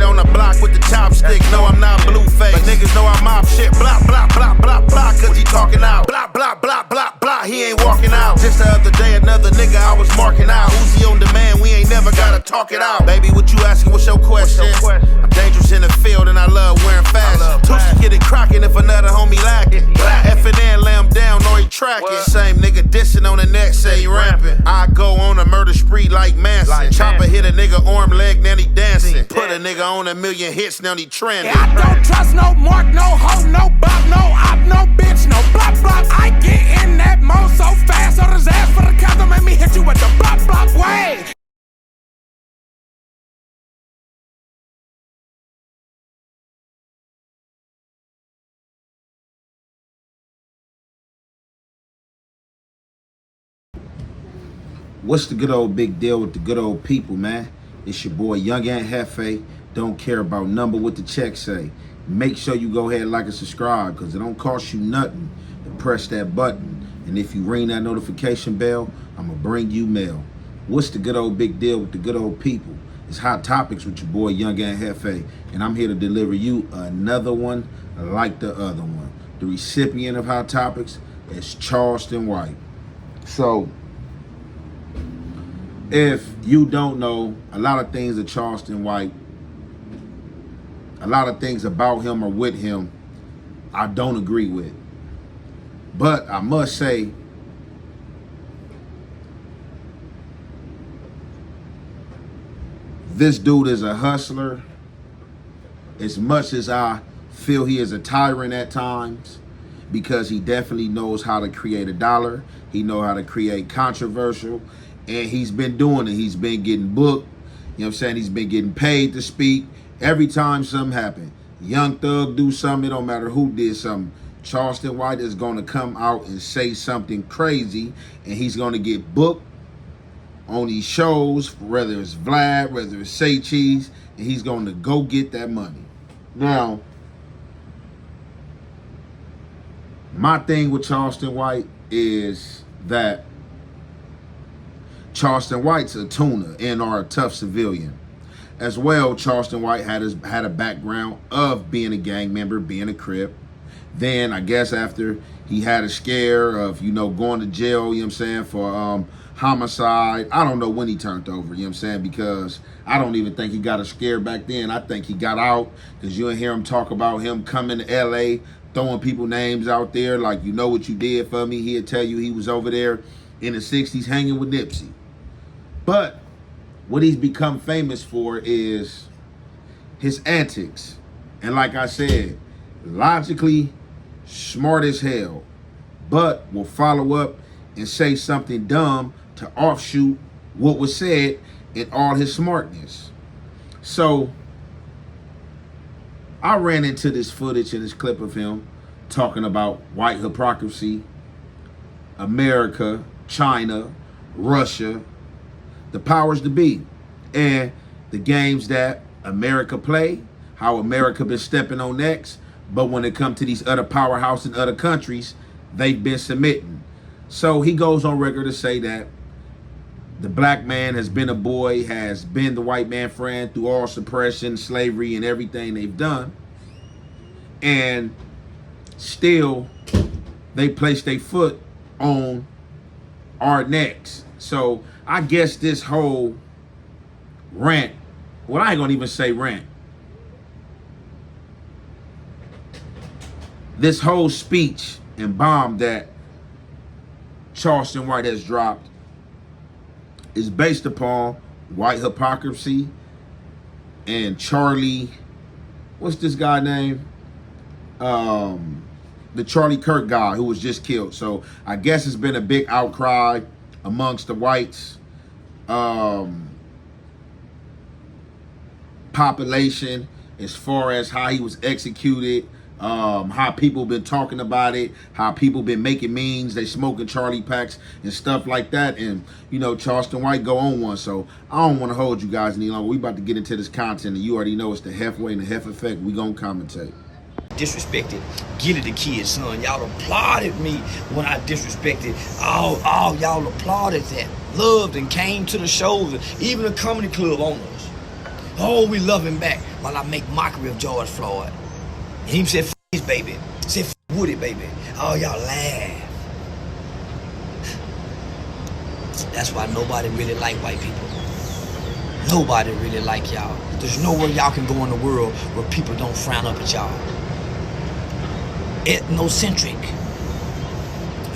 on the block with the chopstick. No, I'm not Blueface. But niggas know I mop shit. Blah, blah, blah, blah, blah, cause he talking out. Blah, blah, blah, blah, blah, he ain't walking out. Just the other day, another nigga I was marking out. Uzi on demand, we ain't never gotta talk it out. Baby, what you asking, what's your question? I'm dangerous in the field and I love wearing fashion. Tusi get it crockin' if another homie lacking. F&N lay him down or he tracking. Same nigga dissing on the neck, say he ramping. I go on a murder spree like Manson. Chopper hit a nigga arm, leg, now he dancing. Put a nigga on 1,000,000 hits, now he trending. I don't trust no mark, no hoe, no bop, no op, no bitch, no blop blop. I get in that mode so fast, so his ass for the cop don't make me hit you with the blop blop way. What's the good old big deal with the good old people, man? It's your boy Young Ant Hefe. Don't care about number what the check say. Make sure you go ahead and like and subscribe, because it don't cost you nothing to press that button. And if you ring that notification bell, I'm going to bring you mail. What's the good old big deal with the good old people? It's Hot Topics with your boy Young Ant Hefe. And I'm here to deliver you another one like the other one. The recipient of Hot Topics is Charleston White. So, if you don't know, a lot of things of Charleston White, a lot of things about him or with him, I don't agree with. But I must say, this dude is a hustler. As much as I feel he is a tyrant at times, because he definitely knows how to create a dollar. He knows how to create controversial. And he's been doing it. He's been getting booked. You know what I'm saying? He's been getting paid to speak. Every time something happens, Young Thug do something, it don't matter who did something. Charleston White is going to come out and say something crazy, and he's going to get booked on these shows, whether it's Vlad, whether it's Say Cheese, and he's going to go get that money. Now, my thing with Charleston White is that Charleston White's a tuner and or a tough civilian. As well, Charleston White had a background of being a gang member, being a Crip. Then, I guess after he had a scare of, going to jail, you know what I'm saying, for homicide. I don't know when he turned over, you know what I'm saying, because I don't even think he got a scare back then. I think he got out, because you didn't hear him talk about him coming to L.A., throwing people names out there like, you know what you did for me. He'll tell you he was over there in the 60s hanging with Nipsey. But what he's become famous for is his antics. And like I said, logically smart as hell, but will follow up and say something dumb to offshoot what was said in all his smartness. So I ran into this footage and this clip of him talking about white hypocrisy, America, China, Russia, the powers to be, and the games that America play, how America been stepping on necks, but when it comes to these other powerhouses in other countries, they've been submitting. So he goes on record to say that the black man has been a boy, has been the white man friend through all suppression, slavery, and everything they've done. And still, they place their foot on our necks. So I guess this whole rant, well, I ain't gonna even say rant. This whole speech and bomb that Charleston White has dropped is based upon white hypocrisy and Charlie, what's this guy name? The Charlie Kirk guy who was just killed. So I guess it's been a big outcry amongst the whites population as far as how he was executed, how people been talking about it, how people been making memes, they smoking Charlie packs and stuff like that. And Charleston White go on one. So I don't want to hold you guys any longer. We about to get into this content, and you already know it's the Hef way and the Hef effect. We gonna commentate. Disrespected, get it the kids, son. Y'all applauded me when I disrespected. All y'all applauded that, loved and came to the shows, even the comedy club owners. Oh, we love him back while I make mockery of George Floyd. And he said, f his baby. Said, f Woody, baby. Oh, y'all laugh. That's why nobody really like white people. Nobody really like y'all. There's nowhere y'all can go in the world where people don't frown up at y'all. Ethnocentric.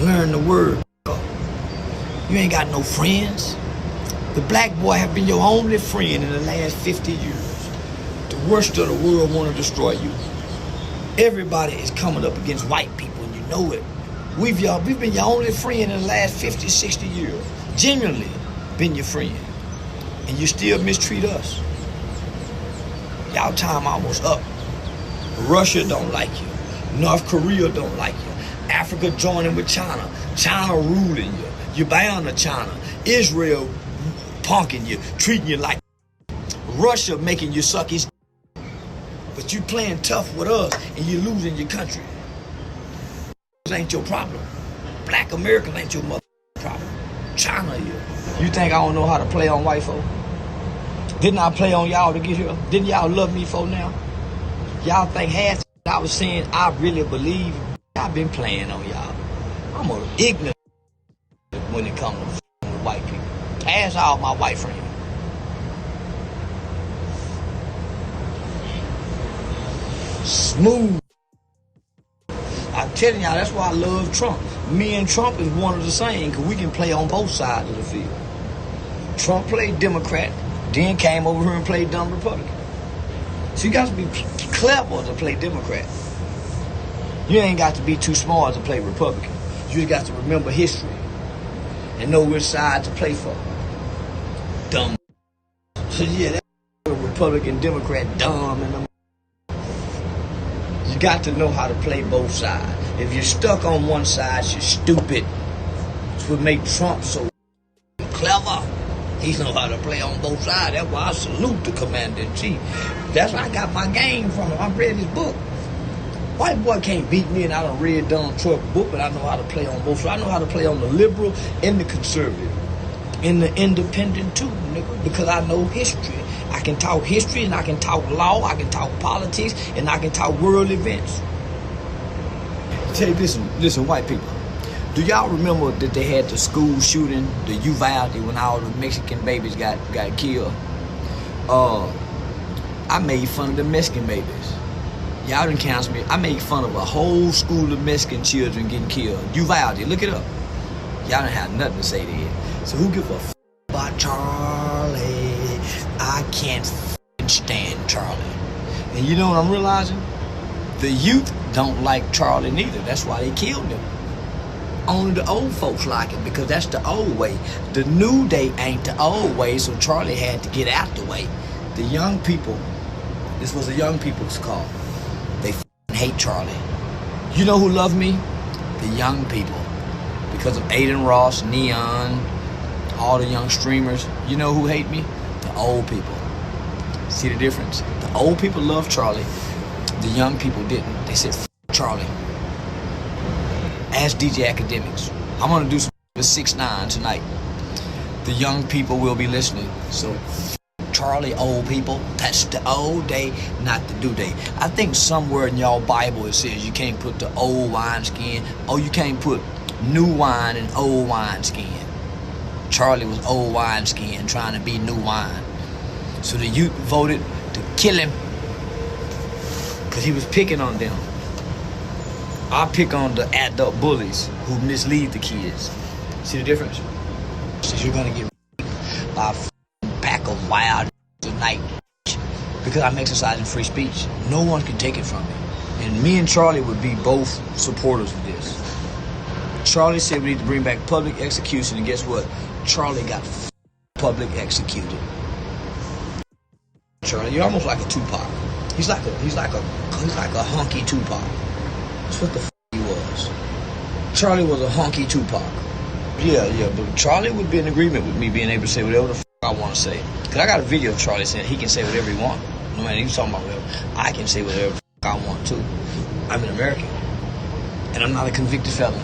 Learn the word. You ain't got no friends. The black boy have been your only friend in the last 50 years. The worst of the world want to destroy you. Everybody is coming up against white people, and you know it. We've been your only friend in the last 50, 60 years. Genuinely been your friend. And you still mistreat us. Y'all time almost up. Russia don't like you. North Korea don't like you. Africa joining with China. China ruling you. You're bound to China. Israel punking you, treating you like Russia making you suck his. But you playing tough with us and you're losing your country. This ain't your problem. Black Americans ain't your mother problem. China is. You think I don't know how to play on white folk? Didn't I play on y'all to get here? Didn't y'all love me for now? Y'all think half I was saying I really believe? I've been playing on y'all. I'm a ignorant when it comes to white people. Ask all my white friends. Smooth. I'm telling y'all, that's why I love Trump. Me and Trump is one of the same, because we can play on both sides of the field. Trump played Democrat, then came over here and played dumb Republican. So you got to be clever to play Democrat. You ain't got to be too smart to play Republican. You just got to remember history and know which side to play for. Dumb. So yeah, that Republican, Democrat, dumb, and you got to know how to play both sides. If you're stuck on one side, you're stupid. That's what makes Trump so clever. He knows how to play on both sides. That's why I salute the commander-in-chief. That's where I got my game from him. I read his book. White boy can't beat me, and I done read Donald Trump's book, but I know how to play on both sides. I know how to play on the liberal and the conservative. And the independent too, nigga, because I know history. I can talk history, and I can talk law, I can talk politics, and I can talk world events. Tell you, listen, white people. Do y'all remember that they had the school shooting, the Uvalde, when all the Mexican babies got killed? I made fun of the Mexican babies. Y'all didn't cancel me. I made fun of a whole school of Mexican children getting killed. Uvalde, look it up. Y'all didn't have nothing to say to it. So who give a f about Charlie? I can't stand Charlie. And you know what I'm realizing? The youth don't like Charlie neither. That's why they killed him. Only the old folks like it, because that's the old way. The new day ain't the old way, so Charlie had to get out the way. The young people, this was a young people's call. They hate Charlie. You know who love me? The young people. Because of Aiden Ross, Neon, all the young streamers. You know who hate me? The old people. See the difference? The old people love Charlie. The young people didn't. They said, F Charlie. Ask DJ Academics. I'm gonna do some with 6ix9ine tonight. The young people will be listening. So Charlie, old people, that's the old day, not the new day. I think somewhere in y'all Bible it says you can't put the old wineskin, or you can't put new wine in old wineskin. Charlie was old wineskin trying to be new wine. So the youth voted to kill him because he was picking on them. I pick on the adult bullies who mislead the kids. See the difference? So you're gonna get by a pack of wild tonight because I'm exercising free speech. No one can take it from me. And me and Charlie would be both supporters of this. Charlie said we need to bring back public execution, and guess what? Charlie got public executed. Charlie, you're almost like a Tupac. He's like a hunky Tupac. That's what the he was. Charlie was a hunky Tupac. Yeah, but Charlie would be in agreement with me being able to say whatever the I want to say. Because I got a video of Charlie saying he can say whatever he wants. No matter he's talking about whatever. I can say whatever I want to. I'm an American. And I'm not a convicted felon.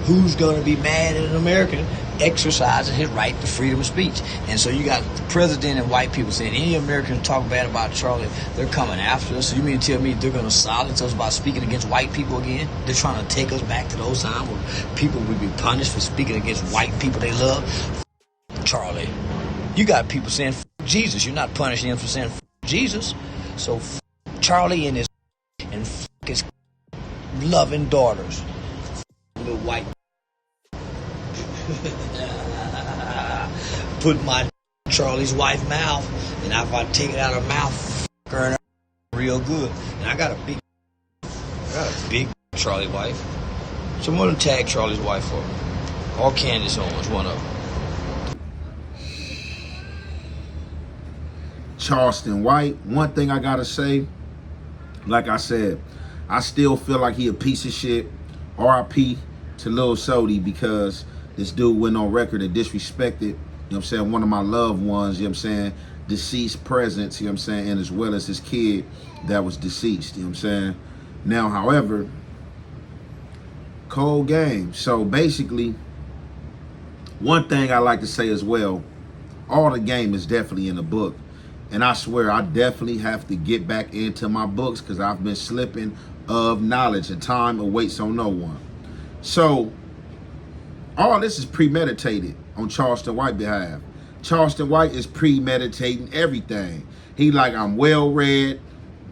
Who's going to be mad at an American exercising his right to freedom of speech. And so you got the president and white people saying any American talk bad about Charlie, they're coming after us. So you mean to tell me they're going to silence us by speaking against white people again? They're trying to take us back to those times where people would be punished for speaking against white people they love. Charlie, you got people saying Jesus. You're not punishing him for saying Jesus. So Charlie and his loving daughters, little white. Put my Charlie's wife mouth, and if I take it out of her mouth, her real good. And I got a big Charlie wife. Someone tag Charlie's wife for me. Or Candace Owens, one of them. Charleston White, one thing I gotta say, like I said, I still feel like he a piece of shit. R.I.P. to Lil Sody, because this dude went on record and disrespected, you know what I'm saying, one of my loved ones, you know what I'm saying, deceased presence, you know what I'm saying, and as well as his kid that was deceased, you know what I'm saying. Now, however, cold game. So basically, one thing I like to say as well, all the game is definitely in the book. And I swear, I definitely have to get back into my books because I've been slipping of knowledge, and time awaits on no one. So, all this is premeditated on Charleston White's behalf. Charleston White is premeditating everything. He like, I'm well read,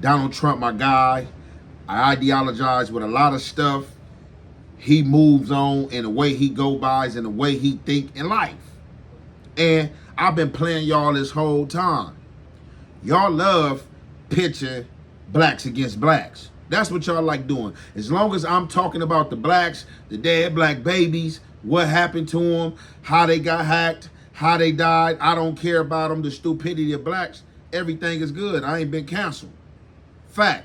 Donald Trump my guy, I ideologize with a lot of stuff. He moves on in the way he go bys and the way he think in life. And I've been playing y'all this whole time. Y'all love pitching blacks against blacks. That's what y'all like doing. As long as I'm talking about the blacks, the dead black babies, what happened to them, how they got hacked, how they died, I don't care about them, the stupidity of blacks, everything is good. I ain't been canceled. Fact.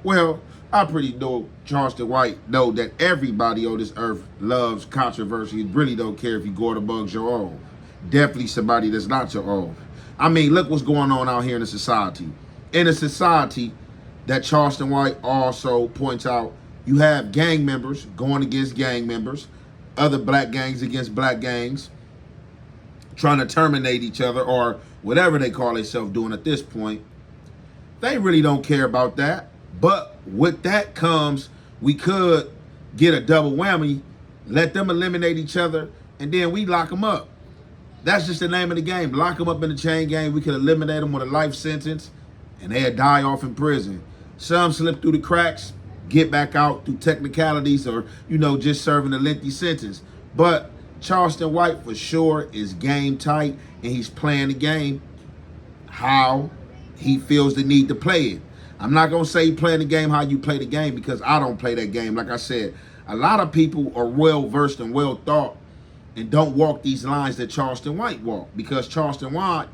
Well, I pretty know Charleston White know that everybody on this earth loves controversy. Really don't care if you go to bugs your own. Definitely somebody that's not your own. I mean, look what's going on out here in the society. In a society that Charleston White also points out, you have gang members going against gang members, other black gangs against black gangs, trying to terminate each other or whatever they call themselves doing at this point. They really don't care about that. But with that comes, we could get a double whammy, let them eliminate each other, and then we lock them up. That's just the name of the game. Lock them up in the chain gang. We could eliminate them with a life sentence, and they'd die off in prison. Some slip through the cracks, get back out through technicalities or, you know, just serving a lengthy sentence. But Charleston White for sure is game tight, and he's playing the game how he feels the need to play it. I'm not going to say playing the game how you play the game, because I don't play that game. Like I said, a lot of people are well-versed and well-thought and don't walk these lines that Charleston White walked, because Charleston White,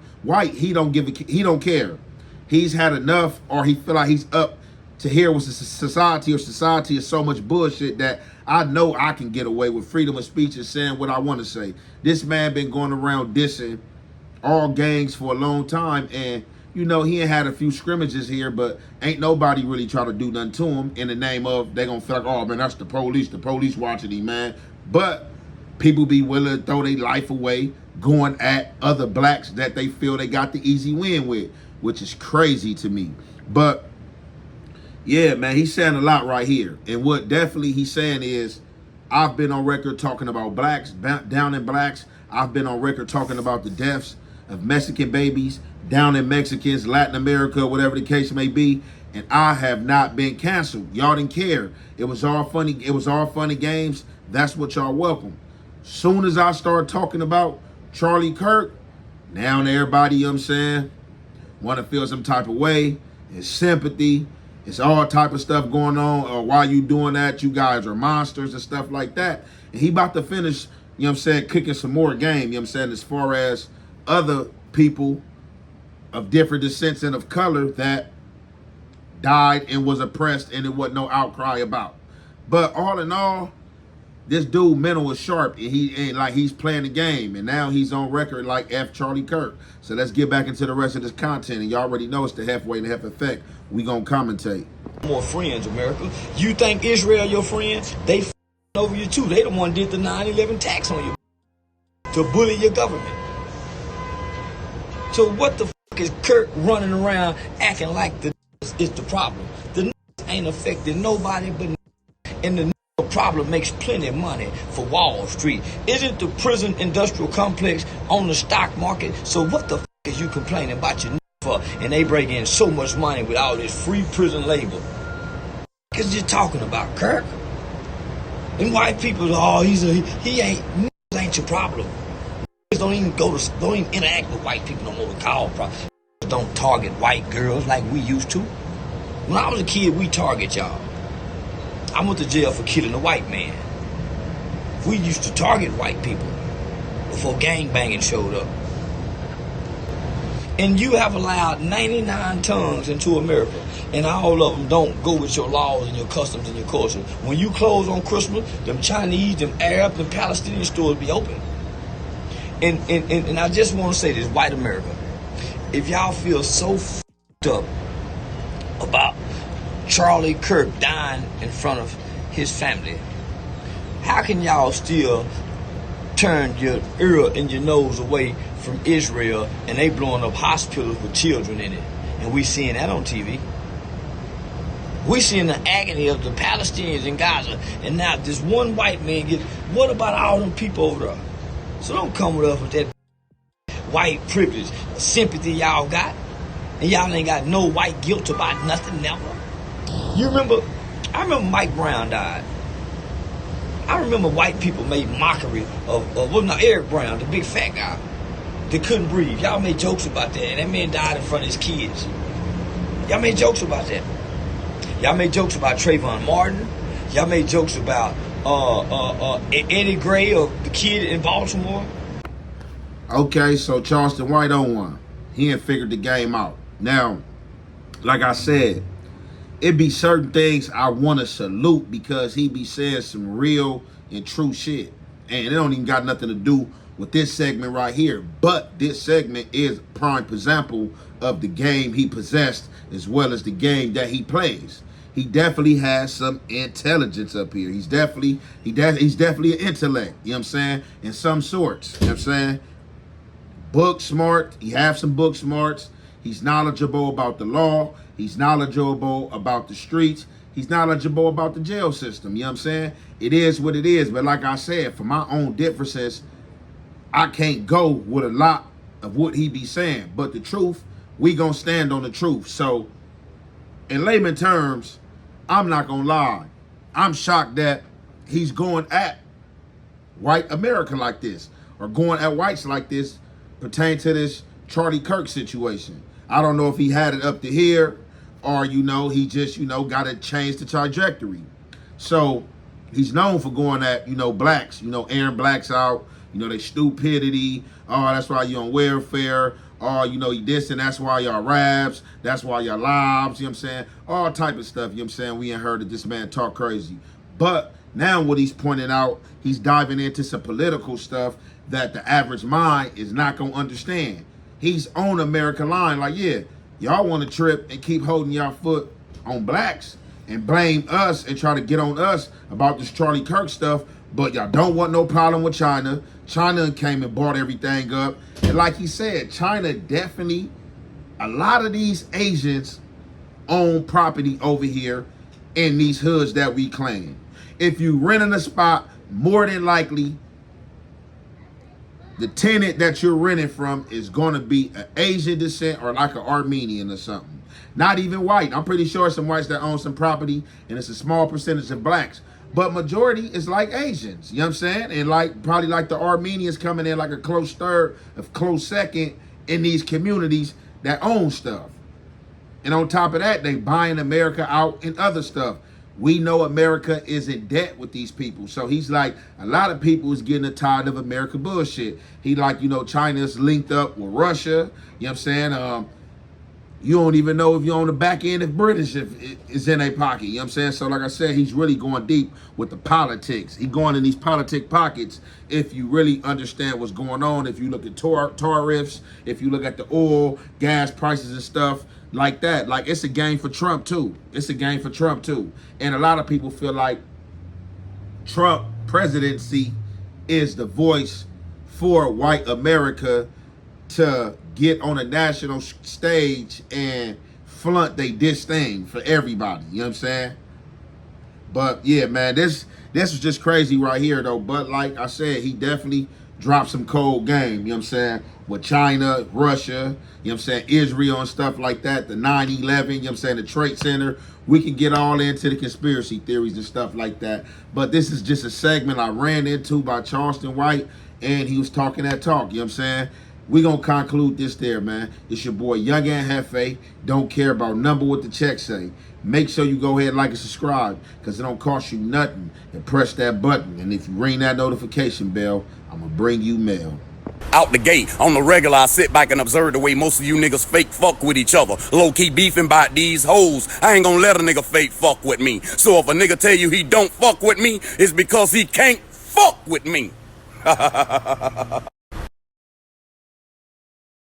he don't care. He's had enough, or he feel like he's up to here with society, or society is so much bullshit that I know I can get away with freedom of speech and saying what I want to say. This man been going around dissing all gangs for a long time, and you know, he ain't had a few scrimmages here, but ain't nobody really try to do nothing to him in the name of they gonna feel like, oh man, that's the police watching him, man. But people be willing to throw their life away going at other blacks that they feel they got the easy win with, which is crazy to me. But yeah, man, he's saying a lot right here. And what definitely he's saying is, I've been on record talking about blacks, down in blacks. I've been on record talking about the deaths of Mexican babies, down in Mexicans, Latin America, whatever the case may be, and I have not been canceled. Y'all didn't care. It was all funny. It was all funny games. That's what y'all welcome. Soon as I start talking about Charlie Kirk, now everybody, you know what I'm saying, want to feel some type of way. It's sympathy. It's all type of stuff going on. Why you doing that? You guys are monsters and stuff like that. And he about to finish, you know what I'm saying, cooking some more game, you know what I'm saying, as far as other people of different descents and of color that died and was oppressed and it wasn't no outcry about. But all in all, this dude mental is sharp, and he ain't like he's playing the game, and now he's on record like F Charlie Kirk. So let's get back into the rest of this content, and y'all already know it's the halfway and the half effect. We gonna commentate. More friends, America. You think Israel your friend? They over you too. They the one did the 9/11 tax on you to bully your government. So what the fuck is Kirk running around acting like the is the problem? The ain't affecting nobody but and the problem makes plenty of money for Wall Street. Isn't the prison industrial complex on the stock market? So what the fuck is you complaining about your for? And they bring in so much money with all this free prison labor. Cause you're talking about Kirk. And white people, oh, he ain't your problem. Don't even interact with white people no more. We call problem. Don't target white girls like we used to. When I was a kid, we target y'all. I went to jail for killing a white man. We used to target white people before gangbanging showed up. And you have allowed 99 tongues into America, and all of them don't go with your laws and your customs and your culture. When you close on Christmas, them Chinese, them Arab, them Palestinian stores be open. And I just want to say this, white America, if y'all feel so f***ed up about Charlie Kirk dying in front of his family, how can y'all still turn your ear and your nose away from Israel and they blowing up hospitals with children in it? And we seeing that on TV. We seeing the agony of the Palestinians in Gaza, and now this one white man what about all them people over there? So don't come with us with that white privilege, sympathy y'all got, and y'all ain't got no white guilt about nothing, never. I remember Mike Brown died. I remember white people made mockery of Eric Brown, the big fat guy that couldn't breathe. Y'all made jokes about that, and that man died in front of his kids. Y'all made jokes about that. Y'all made jokes about Trevon Martin. Y'all made jokes about Eddie Gray, or the kid in Baltimore. Okay, so Charleston White on one. He ain't figured the game out. Now, like I said, it be certain things I want to salute because he be saying some real and true shit. And it don't even got nothing to do with this segment right here. But this segment is prime example of the game he possessed as well as the game that he plays. He definitely has some intelligence up here. He's definitely an intellect, you know what I'm saying? In some sorts, you know what I'm saying? Book smart. He have some book smarts. He's knowledgeable about the law. He's knowledgeable about the streets. He's knowledgeable about the jail system. You know what I'm saying? It is what it is. But like I said, for my own differences, I can't go with a lot of what he be saying. But the truth, we gonna stand on the truth. So, in layman terms, I'm not gonna lie. I'm shocked that he's going at white America like this, or going at whites like this, pertaining to this Charlie Kirk situation. I don't know if he had it up to here, or, he just, got to change the trajectory. So he's known for going at, blacks, airing blacks out, their stupidity. Oh, that's why you're on welfare. Oh, you this, and that's why y'all raps. That's why y'all lives, you know what I'm saying? All type of stuff, you know what I'm saying? We ain't heard that this man talk crazy. But now what he's pointing out, he's diving into some political stuff that the average mind is not going to understand. He's on American line like, yeah, y'all want to trip and keep holding y'all foot on blacks and blame us and try to get on us about this Charlie Kirk stuff, but y'all don't want no problem with China. China came and bought everything up. And like he said, China definitely, a lot of these Asians own property over here in these hoods that we claim. If you renting a spot, more than likely, the tenant that you're renting from is going to be an Asian descent or like an Armenian or something. Not even white. I'm pretty sure some whites that own some property, and it's a small percentage of blacks. But majority is like Asians, you know what I'm saying? And like probably like the Armenians coming in like a close third, a close second in these communities that own stuff. And on top of that, they buying America out in other stuff. We know America is in debt with these people. So he's like, a lot of people is getting tired of America bullshit. He like, China's linked up with Russia. You know what I'm saying? You don't even know if you're on the back end if British is in a pocket. You know what I'm saying? So like I said, he's really going deep with the politics. He's going in these politic pockets if you really understand what's going on. If you look at tariffs, if you look at the oil, gas prices and stuff like that. Like, it's a game for Trump too. It's a game for Trump too. And a lot of people feel like Trump presidency is the voice for white America to get on a national stage and flaunt they disdain for everybody. You know what I'm saying? But yeah, man, this was just crazy right here though. But like I said, he definitely dropped some cold game, you know what I'm saying? With China, Russia, you know what I'm saying, Israel and stuff like that, the 9/11, you know what I'm saying, the Trade Center. We can get all into the conspiracy theories and stuff like that. But this is just a segment I ran into by Charleston White, and he was talking that talk, you know what I'm saying? We gonna conclude this there, man. It's your boy Young and Hefe. Don't care about number what the check say. Make sure you go ahead, like and subscribe, because it don't cost you nothing. And press that button. And if you ring that notification bell, I'm gonna bring you mail. Out the gate, on the regular, I sit back and observe the way most of you niggas fake fuck with each other. Low-key beefing about these hoes. I ain't gonna let a nigga fake fuck with me. So if a nigga tell you he don't fuck with me, it's because he can't fuck with me.